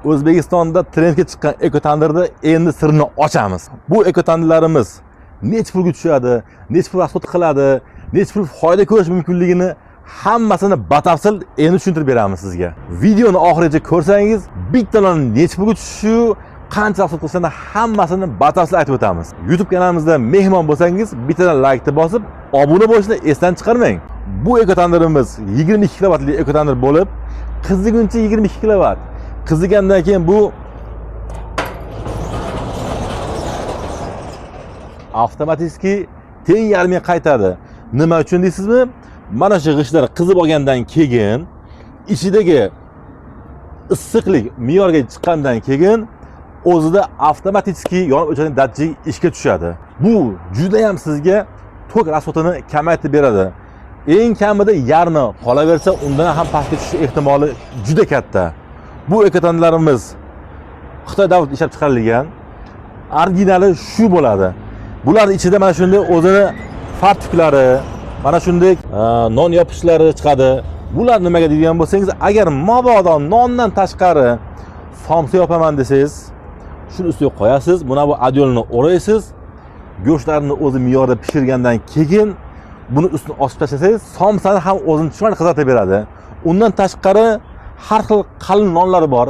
O'zbekistonda trendga chiqqan ekotandirni endi sirini ochamiz. Bu ekotandirlarimiz nech pulga tushadi, nech pul rasxod qiladi, nech pul foyda ko'rish mumkinligini hammasini batafsil endi tushuntirib beramiz sizga. Videoni oxirigacha ko'rsangiz, bittadan nech pulga tushishi, qancha rasxod qilishini hammasini batafsil aytib o'tamiz. YouTube kanalimizda mehmon bo'lsangiz, bittadan like bosib, obuna bo'lishni esdan chiqarmang. Bu ekotandirimiz 22 kilovatli ekotandir bo'lib, qiziguncha 22 kilovat. Qizigandan keyin bu avtomatik teng yarmiga qaytadi. Nima uchun deysizmi? Mana shu g'ishtlar qizib olgandan keyin ichidagi issiqlik me'yorga chiqqandan keyin o'zida avtomatik yonib o'chadigan datchik ishga tushadi. Bu juda ham sizga tok rasxodini kamaytirib beradi. Eng kamida yarmi qolaversa, undan ham pastga tushish ehtimoli juda katta. Bu ekotandirlarimiz Xitoy davlat ishlab chiqarilgan. Originali shu bo'ladi. Bular ichida mana shunday o'zini fartuklari, mana shunday non yopishlari chiqadi. Bular nimaga deydigan bo'lsangiz, agar mabodo nondan tashqari somsa yopaman desangiz, shuni ustiga qo'yasiz, buni bu adyolni o'raysiz. Go'shtlarni o'zi me'yorda pishirgandan keyin buni ustini ochib tashlasangiz, somsani ham o'zini chiroyli qizartirib beradi. Undan tashqari har xil qalin nonlari bor.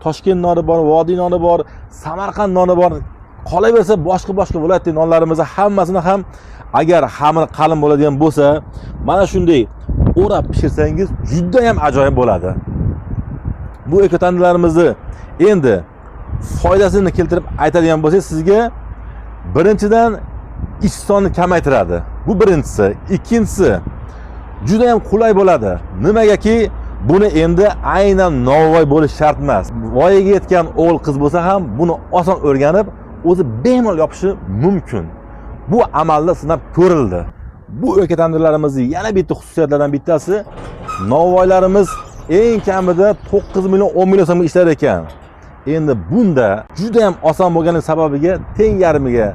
Toshkent noni bor, Vodiy noni bor, Samarqand noni bor. Qolaversa boshqa viloyatdagi nonlarimizni hammasini ham agar xamir qalin bo'ladigan bo'lsa, mana shunday o'rab pishirsangiz juda ham ajoyib bo'ladi. Bu ekotandirlarimizni endi foydasini keltirib aytadigan bo'lsak, sizga birinchidan ish sonini kamaytiradi. Bu birinchisi. Ikkinchisi juda ham qulay bo'ladi. Nimagaki buni endi aynan novvoy bo'lish shart emas. Voyaga yetgan o'g'il qiz bo'lsa ham buni oson o'rganib, o'zi bemalol yopishi mumkin. Bu amalda sinab ko'rildi. Bu ekotandirlarimizning yana bitta xususiyatlaridan bittasi, novvoylarimiz eng kamida 9 million 10 million so'm ishlar ekan. Endi bunda juda ham oson bo'lganligi sababiga teng yarmiga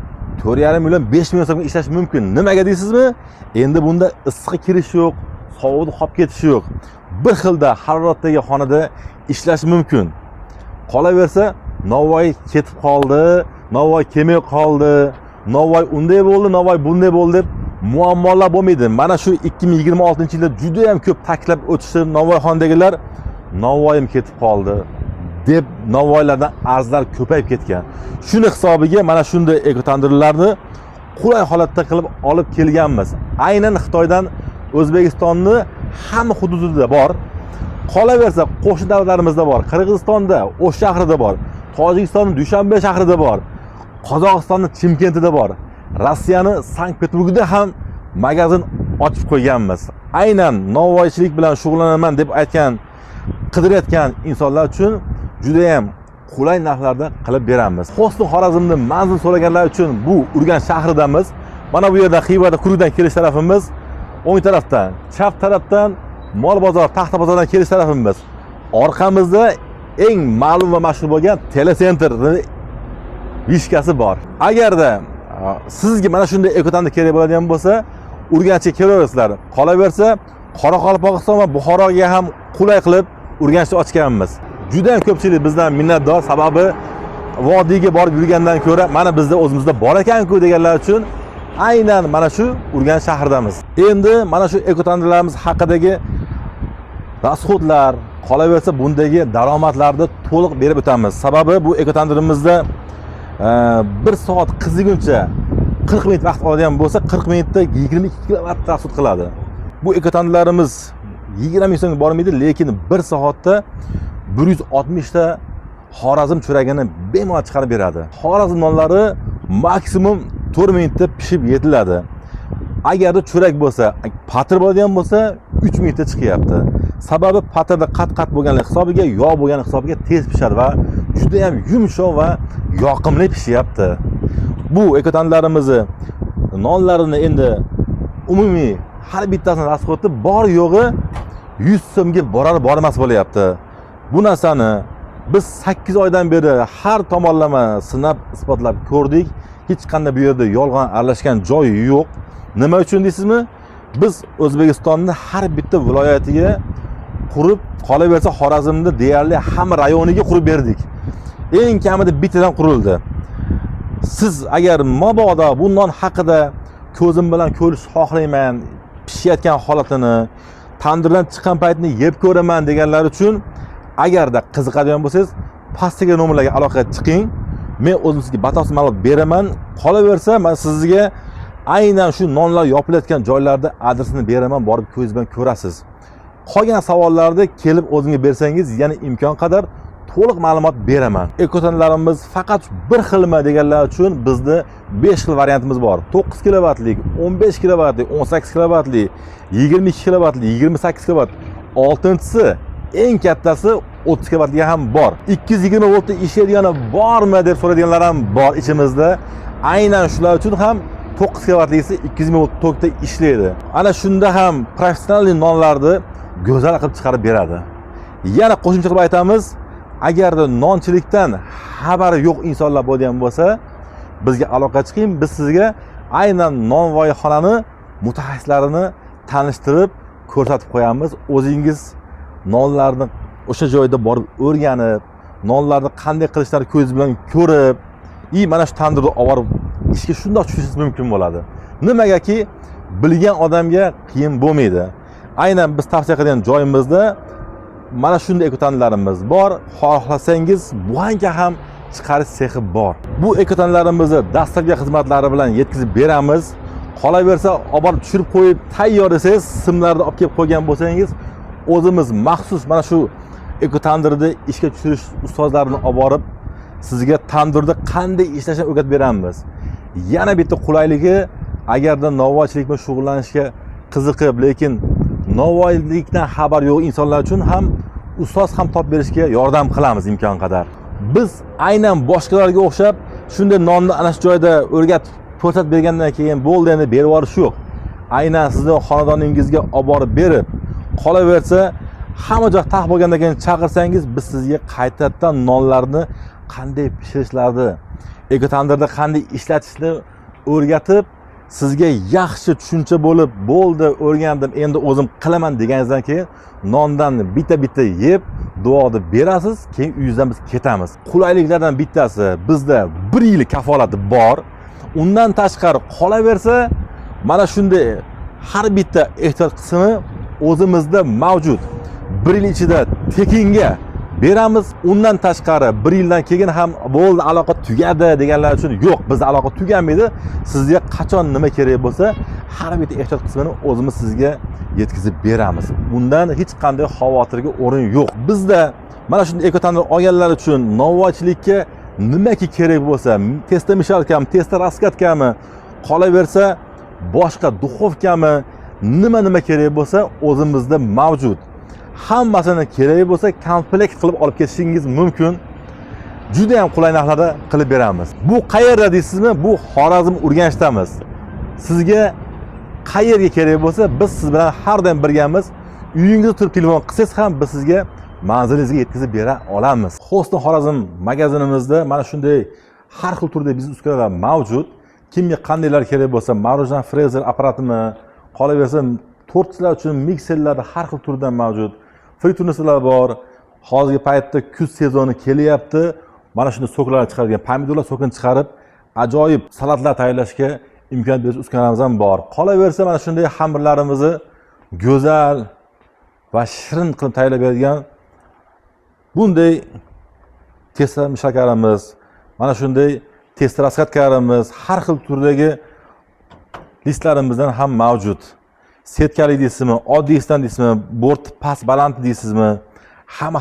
4,5 million 5 million so'mga ishlash mumkin. Nimaga deysizmi? Endi bunda issiq kirish yo'q, sovuqni qolib ketishi yo'q. Bir xilda haroratdagi xonada ishlash mumkin. Qolaversa, novvoy ketib qoldi, novvoy kelmay qoldi, novvoy unday bo'ldi, novvoy bunday bo'ldi deb muammolar bo'lmaydi. Mana shu 2026-yilda juda ham ko'p taklif o'tishdi novvoyxonadagilar, novvoyim ketib qoldi deb novvoylardan arzlar ko'payib ketgan. Shuni hisobiga mana shunday ekotandirlarni qulay holatda qilib olib kelganmiz. Aynan Xitoydan O'zbekistonni hamma hududida bor. Qolaversa qo'shni davlatlarimizda bor. Qirg'izistonda O'sh shahrida bor. Tojikistonning Dushanbe shahrida bor. Qozog'istonning Chimkentida bor. Rossiyaning Sankt-Peterburgida ham magazin ochib qo'yganmiz. Aynan novvoychilik bilan shug'ullanaman deb aytgan, qidirayotgan insonlar uchun juda ham qulay narxlarda qilib beramiz. Xosni Xorazmni manzil so'raganlar uchun bu Urganch shahridamiz. Mana bu yerda Xiva Kurukdan kelish tarafimiz, o'ng tarafdan, chap tarafdan Mol bozor, Taxta bozordan kelish tarafimiz. Orqamizda eng ma'lum va mashhur bo'lgan Telecenter vishkasi bor. Agarda sizga mana shunday ekotandir kerak bo'ladigan bo'lsa, Urganchga kelaverasizlar. Qolaversa, Qoraqalpog'iston va Buxoroga ham qulay qilib Urganchda ochganmiz. Juda ham ko'pchilik bizdan minnatdor, sababi vodiyga borib yurgandan ko'ra mana bizda o'zimizda bor ekan-ku deganlar uchun aynan mana shu Urganch shahridamiz. Endi mana shu ekotandirlarimiz haqidagi rasxodlar, qolaversa bundagi daromadlarni to'liq berib o'tamiz. Sababi bu ekotandirimizda 1 soat qiziguncha 40 minut vaqt oladigan bo'lsa, 40 minutda 22 kilovat rasxod qiladi. Bu ekotandirlarimiz 20 ming so'mga bormaydi, lekin 1 soatda 160 ta Xorazm cho'ragini bemalol chiqarib beradi. Xorazm nonlari maksimum 4 minutda pishib yetiladi. Agarda cho'rak bo'lsa, patr bo'ladigan bo'lsa 3 minutda chiqyapti. Sababi patrda qat-qat bo'lganligi hisobiga, yog' bo'lgani hisobiga tez pishadi va juda ham yumshoq va yoqimli pishyapti. Bu ekotandirlarimizni nonlarini endi umumiy har bittasini rasxodi bor yo'g'i 100 so'mga bormas bo'lyapti. Bu narsani biz 8 oydan beri har tomonlama sinab isbotlab ko'rdik. Hech qanday bu yerda yolg'on aralashgan joyi yo'q. Nima uchun deysizmi? Biz O'zbekistonning har bitta viloyatiga qurib, qolaversa Xorazmda deyarli hamma rayoniga qurib berdik. Eng kamida bittadan qurildi. Siz agar mabodo bu non haqida ko'zim bilan ko'rish xohlayman, pishayotgan holatini, tandirdan chiqqan paytini yeb ko'raman deganlar uchun agarda qiziqadigan bo'lsangiz, pastdagi nomerlarga aloqaga chiqing. Men o'zim sizga batafsil ma'lumot beraman. Qolaversa, men sizga aynan shu nonlar yopilayotgan joylarda adresini beraman, borib ko'z bilan ko'rasiz. Qolgan savollarni kelib o'zingiz bersangiz, yana imkon qadar to'liq ma'lumot beraman. Ekotanlarimiz faqat bir xilmi deganlar uchun bizda 5 xil variantimiz bor. 9 kilovatlik, 15 kilovatlik, 18 kilovatlik, 22 kilovatlik, 28 kilovat. 6-si eng kattasi 30 kilovatlik ham bor. 220 voltda ishlaydigani bormi deb so'raydiganlar ham bor ichimizda. Aynan shular uchun ham 9 kilovatlisi 220 volt tokda ishlaydi. Ana shunda ham professional nonlarni go'zal qilib chiqarib beradi. Yana qo'shimcha qilib aytamiz, agarda nonchilikdan xabari yo'q insonlar bo'lgan bo'lsa, bizga aloqa chiqing, biz sizga aynan nonvoyxonani mutaxassislarini tanishtirib ko'rsatib qo'yamiz. O'zingiz nonlarni o'sha joyda borib o'rganib, nonlarni qanday qilishlarini ko'z bilan ko'rib, mana shu tandirda olib ishga shundoq tushishingiz mumkin bo'ladi. Nimagaki bilgan odamga qiyin bo'lmaydi. Aynan biz tavsiya qilgan joyimizda mana shunday ekotanlarimiz bor. Xohlasangiz buanka ham chiqarish sexi bor. Bu ekotanlarimizni dastlabki xizmatlari bilan yetkazib beramiz. Qolaversa, olib tushirib qo'yib tayyor desangiz, simlarni olib kelib qo'ygan bo'lsangiz, o'zimiz maxsus mana shu ekotandirni ishga tushirish ustozlarini olib borib, sizga tandirda qanday ishlashni o'rgatib beramiz. Yana bitta qulayligi, agarda novvoychilik bilan shug'ullanishga qiziqib, lekin novvoylikdan xabar yo'q insonlar uchun ham ustoz ham topib berishga yordam qilamiz imkon qadar. Biz aynan boshqalarga o'xshab shunday nonni ana shu joyda o'rgatib ko'rsatib bergandan keyin bo'ldi endi berib yuborish yo'q. Aynan sizni xonadoningizga olib borib berib, qolaversa hamma joy taxt bo'lgandan keyin chaqirsangiz, biz sizga qaytadan nonlarni qanday pishirishlarni, ekotandirda qanday ishlatishni o'rgatib, sizga yaxshi tushuncha bo'lib, bo'ldi, o'rgandim, endi o'zim qilaman deganingizdan keyin nondan bitta yeb, duoda berasiz, keyin uyingizdan biz ketamiz. Qulayliklardan bittasi, bizda 1 yil kafolati bor. Undan tashqari qolaversa, mana shunday har bitta ehtiyot qismi o'zimizda mavjud. 1 yil ichida tekinga beramiz. Undan tashqari 1 yildan keyin ham bo'ldi, aloqa tugadi deganlar uchun yo'q, bizda aloqa tugamaydi. Sizga qachon nima kerak bo'lsa, har bitta ehtiyot qismini o'zimiz sizga yetkazib beramiz. Bundan hech qanday xavotirga o'rin yo'q. Bizda mana shunday ekotandir olganlar uchun novvoychilikka nimaki kerak bo'lsa, testa mishalkami, testa raskatkami, qolaversa boshqa duxovkami, nima kerak bo'lsa o'zimizda mavjud. Hammasini kerak bo'lsa komplekt qilib olib ketishingiz mumkin. Juda ham qulay narxlarda qilib beramiz. Bu qayerda deysizmi? Bu Xorazm Urganchdamiz. Sizga qayerga kerak bo'lsa, biz siz bilan har doim birgamiz. Uyingizda turib telefon qilsangiz ham biz sizga manzilingizga yetkazib bera olamiz. Hostin Xorazm magazinimizda mana shunday har xil turda biznes uskanalar mavjud. Kimga qandaylar kerak bo'lsa, marojna frezer apparatimi, qolaversa tortchilar uchun mikserlar har xil turdan mavjud. Friturnisalar bor. Hozirgi paytda kuz sezoni kelyapti. Mana shunday soklarni chiqargan, pomidorlar sokini chiqarib, ajoyib salatlar tayyorlashga imkoniyat berish uskunalarimiz ham bor. Qolaversa mana shunday xamirlarimizni go'zal va shirin qilib tayyorlab beradigan bunday testa mishalkalarimiz, mana shunday testa raskatkalarimiz, har xil turdagi listlarimizdan ham mavjud. Setkali deysizmi, oddiysidan deysizmi, bort past baland deysizmi,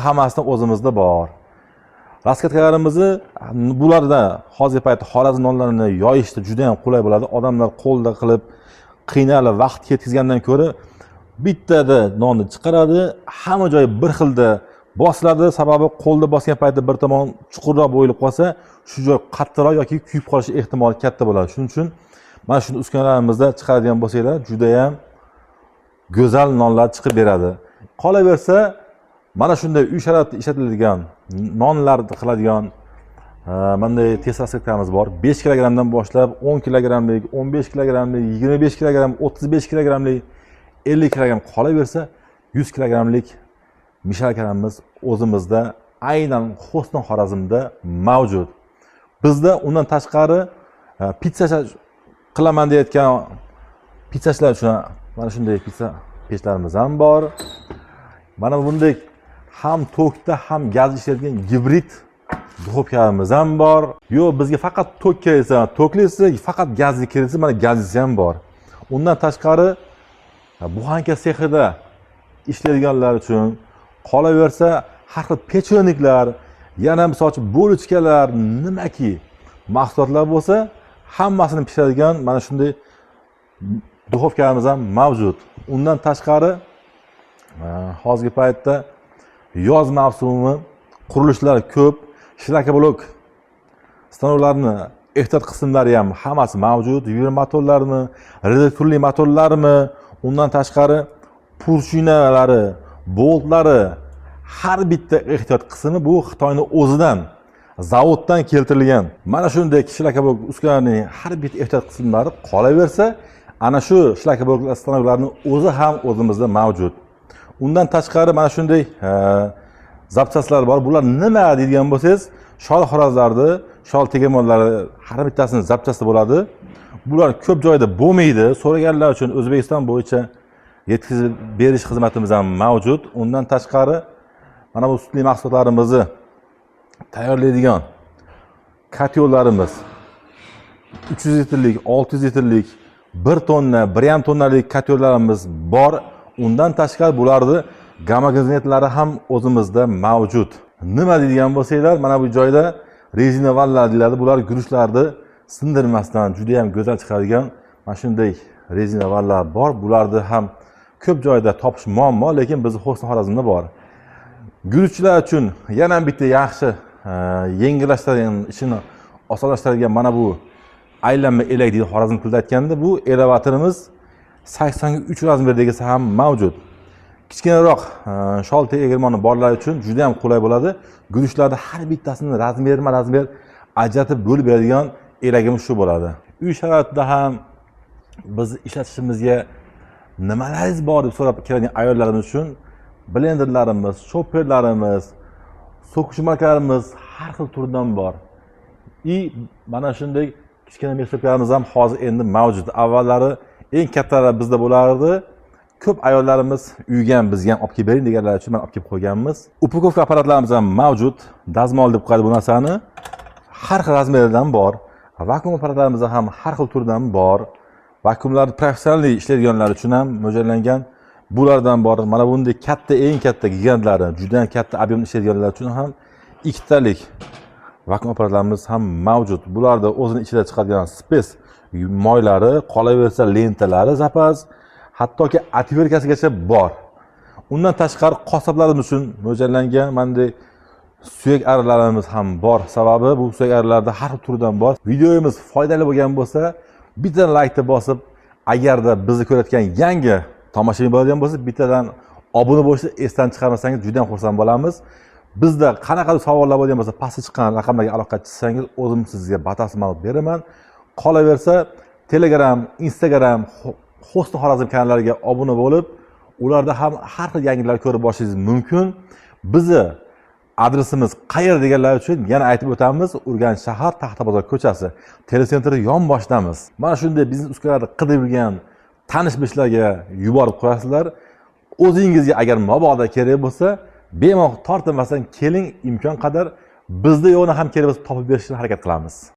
hammasidan o'zimizda bor. Raskatkalarimizni bularda hozirgi paytda Xorazm nonlarini yoyishda juda ham qulay bo'ladi. Odamlar qo'lda qilib qiynalib vaqt ketkazgandan ko'ra bittada nonni chiqaradi, hamma joyi bir xilda bosiladi. Sababi qo'lda bosgan paytda bir tomon chuqurroq bo'yilib qolsa, shu joy qattiqroq yoki kuyib qolish ehtimoli katta bo'ladi. Shuning uchun mana shunday uskunalarimizda chiqaradigan bo'lsanglar, juda ham go'zal nonlar chiqib beradi. Qolaversa, mana shunday uy sharoitida ishlatiladigan nonlarni qiladigan bunday test raskatamiz bor. 5 kilogramdan boshlab 10 kilogramlik, 15 kilogramlik, 25 kilogram, 35 kilogramlik, 50 kilogram, qolaversa 100 kilogramlik mishalkaramiz o'zimizda aynan Xo'ston Xorazmda mavjud. Bizda undan tashqari pitsa qilaman deyotgan pitsachilar uchun mana shunday pitsa pechlarimiz ham bor. Mana bunday ham tokda ham gaz ishlaydigan gibrid duxovkalarimiz ham bor. Yo'q, bizga faqat tok keraksa, toklisi, faqat gazli keraksa, mana gazlisi ham bor. Undan tashqari buxanka sexida ishlaydiganlar uchun qolaversa har xil pechyoniklar, yana misolchi bo'lichkalar, nimaki mahsulotlar bo'lsa, hammasini pishiradigan mana shunday duxovkalarimiz ham mavjud. Undan tashqari hozirgi paytda yoz mavsumi, qurilishlar ko'p, shlakoblok stanoklarini ehtiyot qismlari ham hammasi mavjud. Yurma motorlarmi, reduktorli motorlarmi, undan tashqari purshunalari, boltlari, har bitta ehtiyot qismi bu Xitoyning o'zidan, zavoddan keltirilgan. Mana shunday shlakoblok uskunalarning har bitta ehtiyot qismlari qolaversa, ana shu shlakoblok stanoklarning o'zi ham o'zimizda mavjud. Undan tashqari mana shunday zapchastlar bor. Bular nima deydigan bo'lsangiz, shol xorazlarni, shol tegirmonlari har bittasini zapchasti bo'ladi. Bular ko'p joyda bo'lmaydi. So'raganlar uchun O'zbekiston bo'yicha yetkazib berish xizmatimiz ham mavjud. Undan tashqari mana bu sutli mahsulotlarimizni tayyorlaydigan katyollarimiz 300 litrlik, 600 litrlik, 1 tonna, 1,5 tonnalik katyollarimiz bor. Undan tashqari bularni gamogenetlari ham o'zimizda mavjud. Nima deydigan bo'lsanglar, mana bu joyda rezina vannalar deyiladi. Bular guruchlarni sindirmasdan juda ham go'zal chiqadigan mana shunday rezina vannalar bor. Bularni ham ko'p joyda topish muammo, lekin bizning Xo'ston Xorazmda bor. Guruchlar uchun yana bitta yaxshi yengillashtiradigan, ishini osonlashtiradigan mana bu aylanma elak deydi Xorazm tilida aytganda, bu elevatorimiz 83 razmer degisi ham mavjud. Kichkinaroq shol tegirmoni borlar uchun juda ham qulay bo'ladi. Guruchlarni har bittasini razmer ajratib bo'lib beradigan elagimiz shu bo'ladi. Uy sharoitida ham biz ishlatishimizga nimalaringiz bor deb so'rab keladigan ayollarimiz uchun blenderlarimiz, chopperlarimiz, so'kuvchi markalarimiz har xil turdan bor. Mana shunday kichkina mehsoblarimiz ham hozir endi mavjud. Avvallari eng kattalari bizda bo'lardi. Ko'p ayollarimiz uyga ham bizga ham olib kelib bering deganlar uchun men olib kelib qo'yganmiz. Upakovka apparatlarimiz ham mavjud. Dazmol deb qo'yadi bu narsani. Har xil razmerdan bor. Vakuum apparatlarimiz ham har xil turdan bor. Vakuumlar professional ishlaydiganlar uchun ham mo'ljallangan bulardan bor. Mana bunday katta, eng katta gigantlari, juda ham katta ob'em ishlaydiganlar uchun ham ikkitalik vakuum apparatlarimiz ham mavjud. Bularda o'zini ichida chiqadigan spes moylari, qolaversa lentalari zapas, hattoki atverkasigacha bor. Undan tashqari qassoblarimiz uchun mo'ljallangan bunday suyak arilarimiz ham bor. Sababi bu suyak arilarda har xil turdan bor. Videomiz foydali bo'lgan bo'lsa, bitta like bosib, agarda bizni ko'rayotgan yangi tomoshabin bo'ladigan bo'lsa, bittadan obuna bo'lishni esdan chiqarmasangiz juda ham xursand bo'lamiz. Bizda qanaqa savollar bo'lgan bo'lsa, pastga chiqqan raqamlarga aloqa qilsangiz, o'zim sizga batafsil ma'lumot beraman. Qolaversa, Telegram, Instagram, Xo'ston Xorazm kanallariga obuna bo'lib, ularda ham har xil yangiliklar ko'rib borishingiz mumkin. Bizni adresimiz qayerda deganlar uchun yana aytib o'tamiz. Urganch shahar, Taxtabozor ko'chasi, telesentri yonboshdamiz. Mana shunday biznes uskunalarni qidirgan tanish-bilishlarga yuborib qo'yasizlar. O'zingizga agar mabodo kerak bo'lsa, bemalol tortinmasdan keling, imkon qadar bizda yo'qni ham kerak bo'lsa topib berishga harakat qilamiz.